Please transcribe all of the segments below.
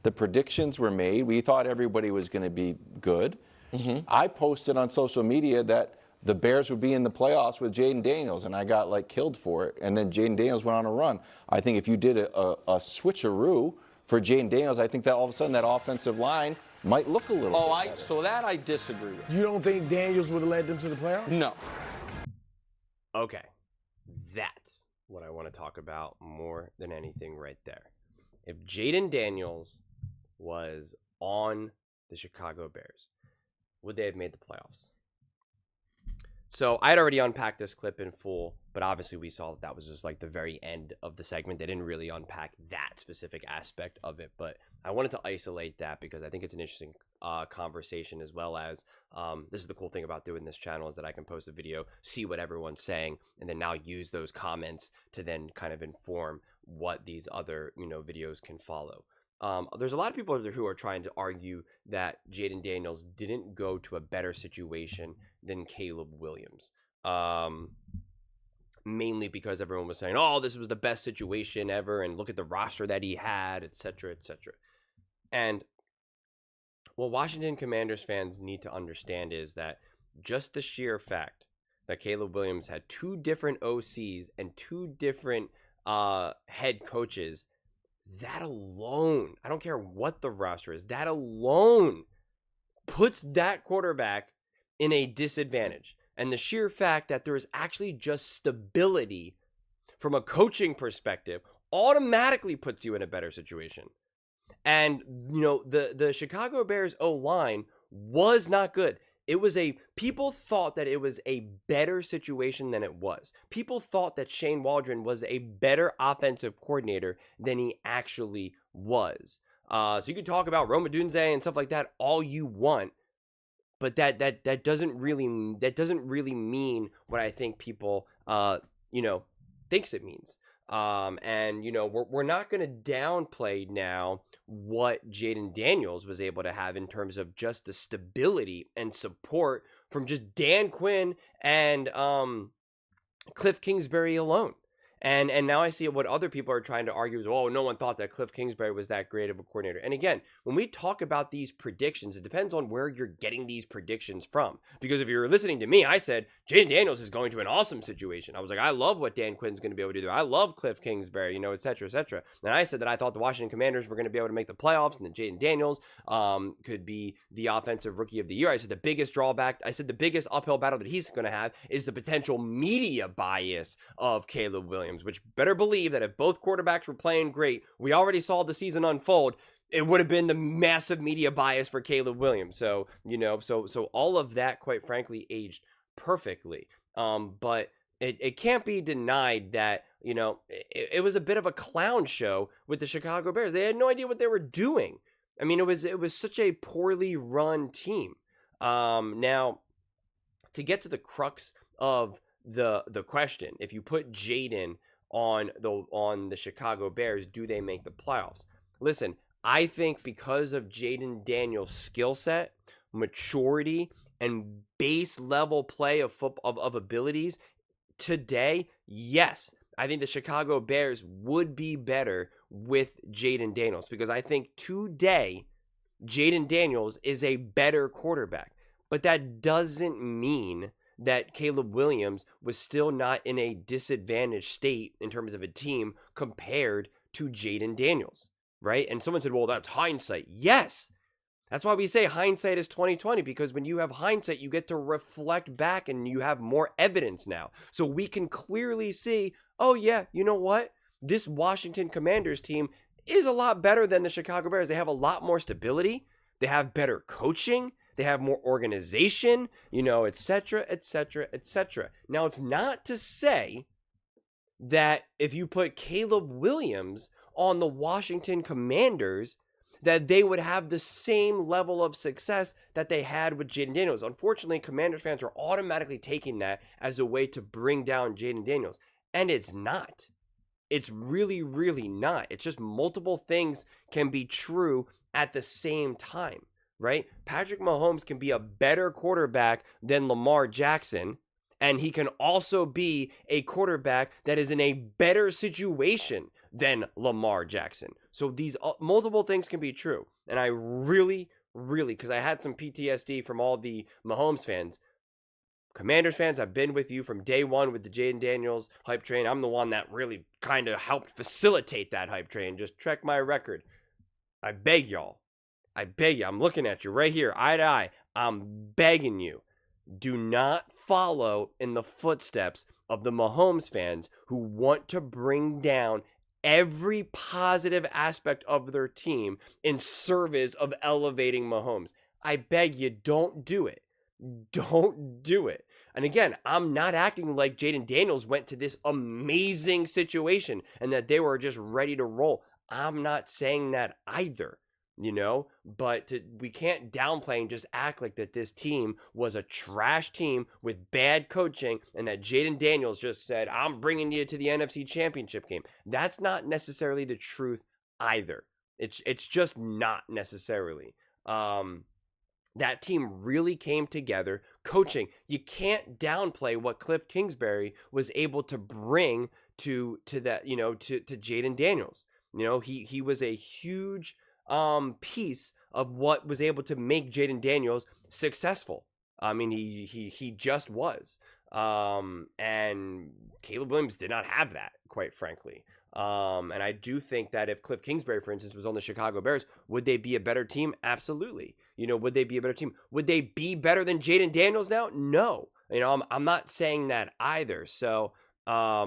The predictions were made. We thought everybody was going to be good. I posted on social media that the Bears would be in the playoffs with Jayden Daniels, and I got like killed for it. And then Jayden Daniels went on a run. I think if you did a switcheroo for Jayden Daniels, I think that all of a sudden that offensive line might look a little bit better. So that I disagree with. You don't think Daniels would have led them to the playoffs? No. Okay. That's what I want to talk about more than anything right there. If Jayden Daniels was on the Chicago Bears, would they have made the playoffs? So I had already unpacked this clip in full, but obviously we saw that was just like the very end of the segment. They didn't really unpack that specific aspect of it, but I wanted to isolate that because I think it's an interesting conversation, as well as this is the cool thing about doing this channel, is that I can post a video, see what everyone's saying, and then now use those comments to then kind of inform what these other videos can follow. There's a lot of people who are trying to argue that Jayden Daniels didn't go to a better situation than Caleb Williams. Mainly because everyone was saying, oh, this was the best situation ever, and look at the roster that he had, etc., etc. And what Washington Commanders fans need to understand is that just the sheer fact that Caleb Williams had two different OCs and two different head coaches, that alone, I don't care what the roster is, that alone puts that quarterback in a disadvantage. And the sheer fact that there is actually just stability from a coaching perspective automatically puts you in a better situation. And, the Chicago Bears O-line was not good. People thought that it was a better situation than it was. People thought that Shane Waldron was a better offensive coordinator than he actually was. So you can talk about Rome Odunze and stuff like that all you want, but that doesn't really mean what I think people thinks it means. We're not going to downplay now what Jayden Daniels was able to have in terms of just the stability and support from just Dan Quinn and Cliff Kingsbury alone. And now I see what other people are trying to argue is, oh, no one thought that Cliff Kingsbury was that great of a coordinator. And again, when we talk about these predictions, it depends on where you're getting these predictions from. Because if you're listening to me, I said, Jayden Daniels is going to an awesome situation. I was like, I love what Dan Quinn's going to be able to do. I love Cliff Kingsbury, et cetera, et cetera. And I said that I thought the Washington Commanders were going to be able to make the playoffs, and that Jayden Daniels could be the offensive rookie of the year. I said the biggest uphill battle that he's going to have is the potential media bias of Caleb Williams, which better believe that if both quarterbacks were playing great, we already saw the season unfold, it would have been the massive media bias for Caleb Williams. So, so all of that, quite frankly, aged perfectly. But it can't be denied that, it was a bit of a clown show with the Chicago Bears. They had no idea what they were doing. I mean, it was such a poorly run team. Now, to get to the crux of the question, if you put Jayden on the Chicago Bears, do they make the playoffs? Listen, I think because of Jayden Daniels' skill set, maturity, and base level play of abilities today, yes, I think the Chicago Bears would be better with Jayden Daniels, because I think today Jayden Daniels is a better quarterback. But that doesn't mean that Caleb Williams was still not in a disadvantaged state in terms of a team compared to Jayden Daniels, right? And someone said, well, that's hindsight. Yes, that's why we say hindsight is 20/20, because when you have hindsight, you get to reflect back and you have more evidence now. So we can clearly see, oh yeah, you know what? This Washington Commanders team is a lot better than the Chicago Bears. They have a lot more stability. They have better coaching. They have more organization, et cetera, et cetera, et cetera. Now, it's not to say that if you put Caleb Williams on the Washington Commanders, that they would have the same level of success that they had with Jayden Daniels. Unfortunately, Commanders fans are automatically taking that as a way to bring down Jayden Daniels. And it's not. It's really, really not. It's just multiple things can be true at the same time. Right? Patrick Mahomes can be a better quarterback than Lamar Jackson, and he can also be a quarterback that is in a better situation than Lamar Jackson. So these multiple things can be true. And I really, because I had some PTSD from all the Mahomes fans. Commanders fans, I've been with you from day one with the Jayden Daniels hype train. I'm the one that really kind of helped facilitate that hype train. Just check my record. I beg y'all. I'm looking at you right here, eye to eye. I'm begging you. Do not follow in the footsteps of the Mahomes fans who want to bring down every positive aspect of their team in service of elevating Mahomes. I beg you, don't do it. Don't do it. And again, I'm not acting like Jayden Daniels went to this amazing situation and that they were just ready to roll. I'm not saying that either, but we can't downplay and just act like that this team was a trash team with bad coaching and that Jayden Daniels just said, I'm bringing you to the NFC Championship game. That's not necessarily the truth either. It's just not necessarily. That team really came together. Coaching, you can't downplay what Cliff Kingsbury was able to bring to that, to Jayden Daniels. He was a huge piece of what was able to make Jayden Daniels successful. I mean, he just was. And Caleb Williams did not have that, quite frankly. And I do think that if Cliff Kingsbury, for instance, was on the Chicago Bears, would they be a better team? Absolutely. Would they be a better team? Would they be better than Jayden Daniels now? No. I'm not saying that either. So, I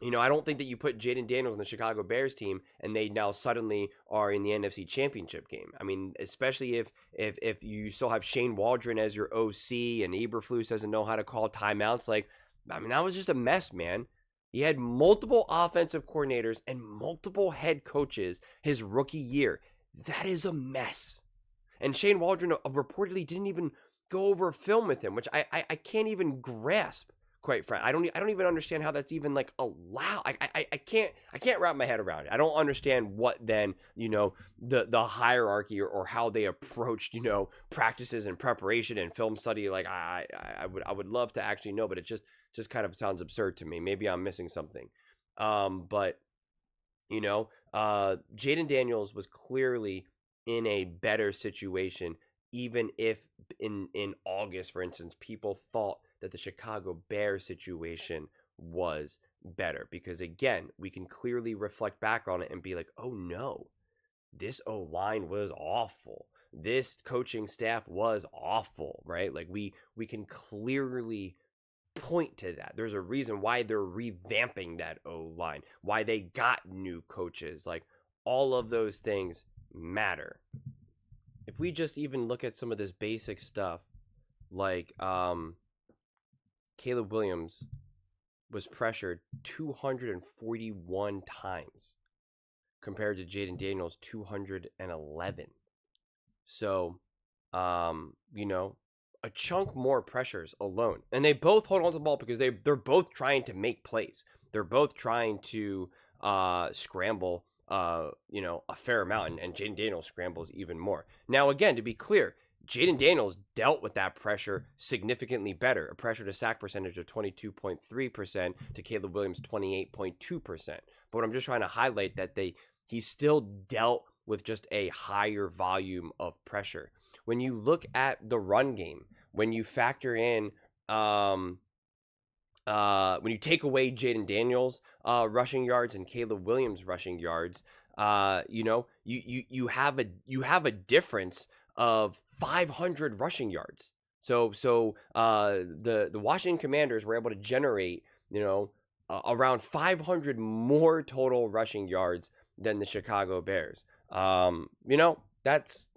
don't think that you put Jayden Daniels on the Chicago Bears team and they now suddenly are in the NFC Championship game. I mean, especially if you still have Shane Waldron as your OC and Eberflus doesn't know how to call timeouts. That was just a mess, man. He had multiple offensive coordinators and multiple head coaches his rookie year. That is a mess. And Shane Waldron reportedly didn't even go over film with him, which I can't even grasp, quite frankly. I don't even understand how that's even allowed. I can't wrap my head around it. I don't understand what then, the hierarchy or how they approached, practices and preparation and film study. I would love to actually know, but it just kind of sounds absurd to me. Maybe I'm missing something. But Jayden Daniels was clearly in a better situation, even if in August, for instance, people thought that the Chicago Bears situation was better. Because again, we can clearly reflect back on it and be like, oh no, this O-line was awful. This coaching staff was awful, right? We can clearly point to that. There's a reason why they're revamping that O-line, why they got new coaches. All of those things matter. If we just even look at some of this basic stuff, Caleb Williams was pressured 241 times compared to Jayden Daniels 211. So, a chunk more pressures alone. And they both hold on to the ball because they're both trying to make plays. They're both trying to scramble a fair amount, and Jayden Daniels scrambles even more. Now, again, to be clear, Jayden Daniels dealt with that pressure significantly better. A pressure to sack percentage of 22.3% to Caleb Williams' 28.2%. But what I'm just trying to highlight that he still dealt with just a higher volume of pressure. When you look at the run game, when you factor in when you take away Jayden Daniels rushing yards and Caleb Williams rushing yards, you have a difference of 500 rushing yards. So the Washington Commanders were able to generate around 500 more total rushing yards than the Chicago Bears. That's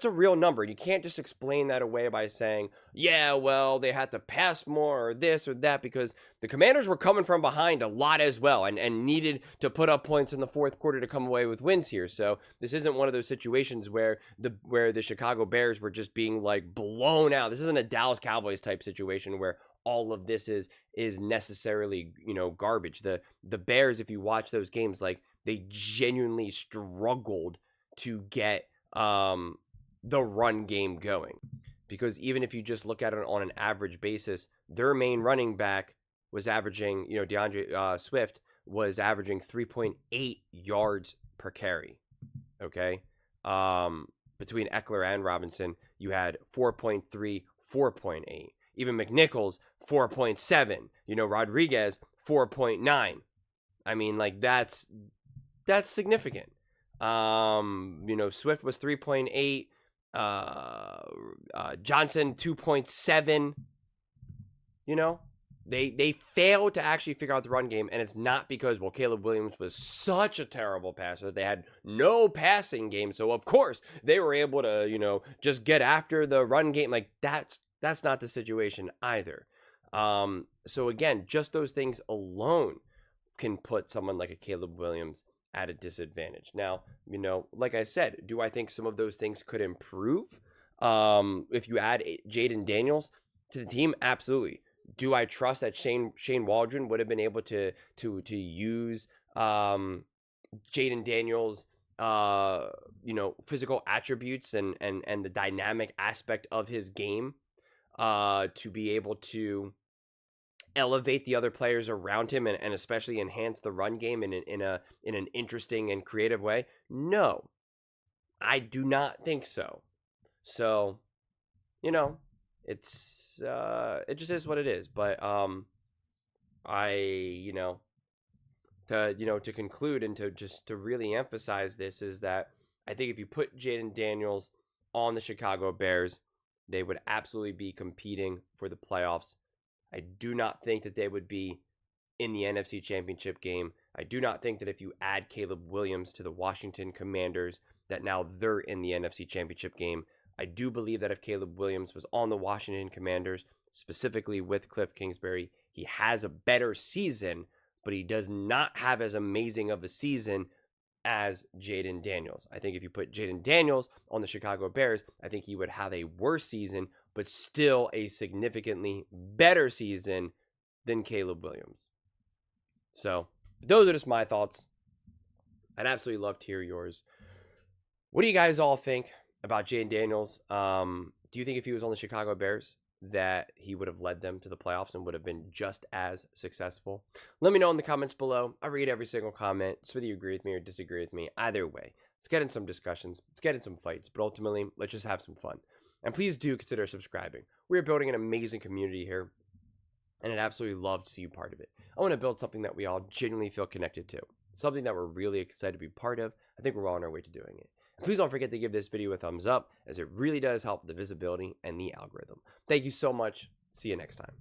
a real number. You can't just explain that away by saying, yeah, well, they had to pass more or this or that, because the Commanders were coming from behind a lot as well and needed to put up points in the fourth quarter to come away with wins here. So this isn't one of those situations where the Chicago Bears were just being blown out. This isn't a Dallas Cowboys type situation where all of this is necessarily, garbage. The Bears, if you watch those games, they genuinely struggled to get the run game going, because even if you just look at it on an average basis, their main running back was averaging, DeAndre Swift was averaging 3.8 yards per carry. Okay. Between Eckler and Robinson, you had 4.3, 4.8. Even McNichols, 4.7. Rodriguez, 4.9. I mean, like, that's significant. Swift was 3.8. Johnson, 2.7. They failed to actually figure out the run game, and it's not because, Caleb Williams was such a terrible passer. They had no passing game, so of course they were able to, just get after the run game. Like, that's not the situation either. So again, just those things alone can put someone like a Caleb Williams at a disadvantage. Now, like I said, do I think some of those things could improve if you add Jayden Daniels to the team? Absolutely. Do I trust that Shane Waldron would have been able to use Jayden Daniels physical attributes and the dynamic aspect of his game to be able to elevate the other players around him and especially enhance the run game in an interesting and creative way? No, I do not think so. So, it's it just is what it is. But to conclude and to really emphasize this is that I think if you put Jayden Daniels on the Chicago Bears, they would absolutely be competing for the playoffs. I do not think that they would be in the NFC Championship game. I do not think that if you add Caleb Williams to the Washington Commanders, that now they're in the NFC Championship game. I do believe that if Caleb Williams was on the Washington Commanders, specifically with Cliff Kingsbury, he has a better season, but he does not have as amazing of a season as Jayden Daniels. I think if you put Jayden Daniels on the Chicago Bears, I think he would have a worse season, but still a significantly better season than Caleb Williams. So those are just my thoughts. I'd absolutely love to hear yours. What do you guys all think about Jayden Daniels? Do you think if he was on the Chicago Bears that he would have led them to the playoffs and would have been just as successful? Let me know in the comments below. I read every single comment, so whether you agree with me or disagree with me. Either way, let's get in some discussions. Let's get in some fights. But ultimately, let's just have some fun. And please do consider subscribing. We're building an amazing community here, and I'd absolutely love to see you part of it. I want to build something that we all genuinely feel connected to, something that we're really excited to be part of. I think we're well on our way to doing it. And please don't forget to give this video a thumbs up, as it really does help the visibility and the algorithm. Thank you so much. See you next time.